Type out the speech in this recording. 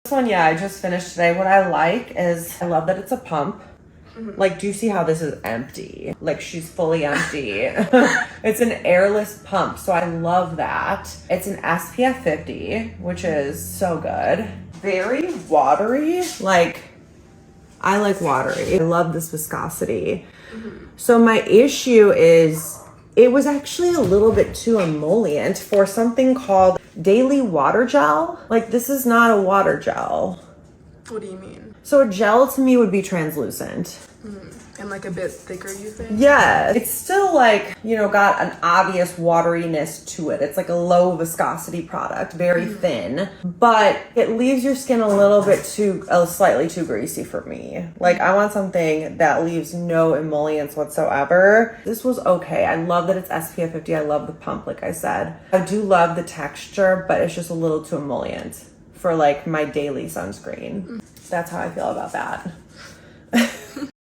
This one, yeah, I just finished today. What I like is, I love that it's a pump. Like, do you see how this is empty? Like, she's fully empty. It's an airless pump, so I love that. It's an SPF 50, which is so good. Very watery. Like, I like watery. I love this viscosity. So my issue is, it was actually a little bit too emollient for something called daily water gel. Like, this is not a water gel. What do you mean? So a gel to me would be translucent. And like a bit thicker, you think? Yeah, it's still like, you know, got an obvious wateriness to it. It's like a low viscosity product, very thin, but it leaves your skin a little bit slightly too greasy for me. Like, I want something that leaves no emollients whatsoever. This was okay. I love that it's SPF 50. I love the pump, like I said. I do love the texture, but it's just a little too emollient for like my daily sunscreen. That's how I feel about that.